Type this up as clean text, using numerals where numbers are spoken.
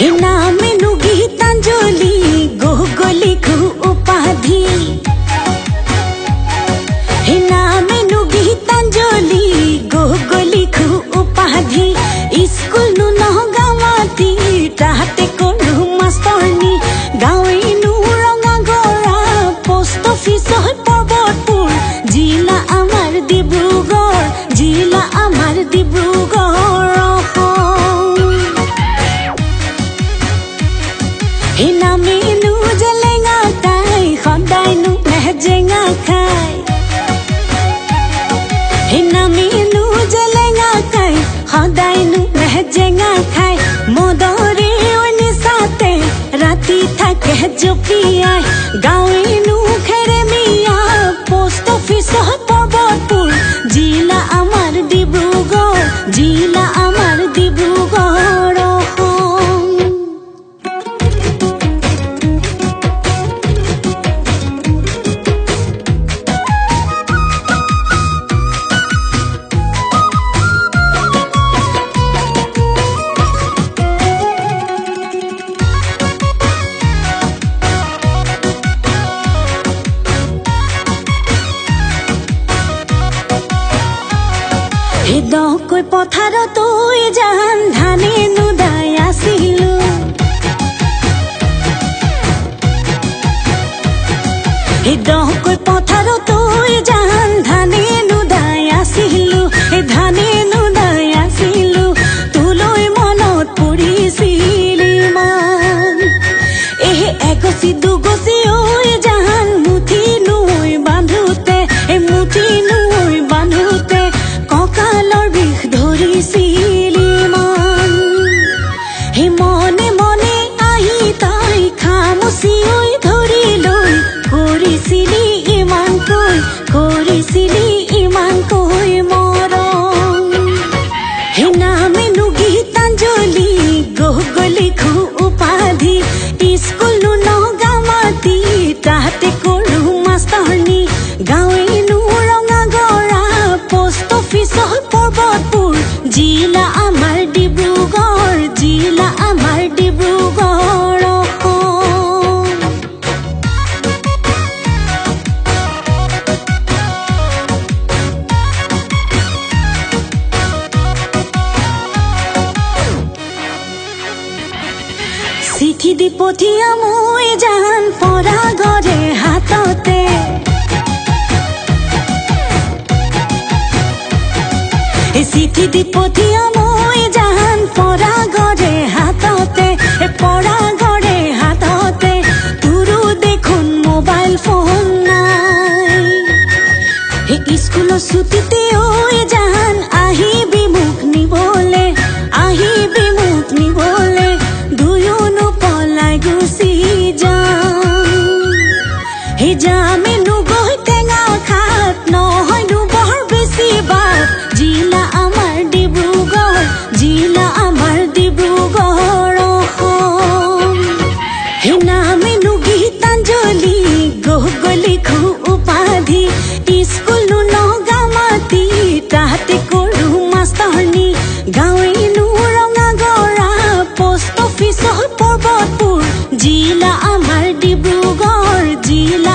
Hina menu Geetanjali गोगोली खु उपाधि Hina menu Geetanjali गोगोली खु उपाधि स्कूल नु नगामाती ताहाते करू मास्टरनी गावे नु रंगा गरा पोस्ट ऑफिस पर्वतपुर जिला आमार डिब्रुगढ़ जिला आमार डिब्रुगढ़ हिना मेनु जलेंगा ताई खदाई नु महजेंगा खाई हिना मेनु जलेंगा ताई खदाई नु महजेंगा खाई मोदरे ओनी साथे राती थाके जुपिया गावे नु खेरे मिया पोस्ट ऑफिस पर्वतपुर जिला आमार डिब्रुगढ़ जिला आमार डिब्रुगढ़ কই পথার তুই জান ধানে নুদাই আসিলু কই পথার তুই জান ধানে নুদাই আসিলু ধানে নুদাই আসিলু তুলৈ মনত পৰিছিলি মান এগছি দুগছি ওই জান মুঠি নৈ বান্ধোতে মুঠি নৈ বান্ধোতে কঁকালৰ বিষ ধৰিছিলি মান মনে মনে আহি তাই খামুচি ঐ ধৰি লৈ কৰিছিলি ইমানকৈ মৰম নামে নো গীতাঞ্জলি গগলি খু উপাধি স্কুল নো নগামাতি তাহাতে কৰো মাষ্টৰনি গাঁৱে নো ৰঙা গৰা পোষ্ট অফিস पर्वतपुर जिला आमार डिब्रुगढ़ जिला आमार डिब्रुगढ़ চিঠি দি পঠিয়া মই জান পৰা গৰে হাততে চিঠি দি পঠিয়া মই জান পৰা গৰে হাততে তোৰো দেখোন মোবাইল ফোন নাই স্কুলৰ ছুটিতে ঐ জান আহিবি মোক নিবলে দুয়োনো পলাই গুচি যাম নো গৈ টেঙা খাত নহয় নো বৰ বেছি বাট জিলা आमार डिब्रुगढ़ नामे नु गीतांजलि गोगली खु उपाधि स्कूल नु नगामाती ताहाते करू मास्टरनी गावे नु रंगा गरा पोस्ट ऑफिस पर्वतपुर जिला आमार डिब्रुगढ़ जिला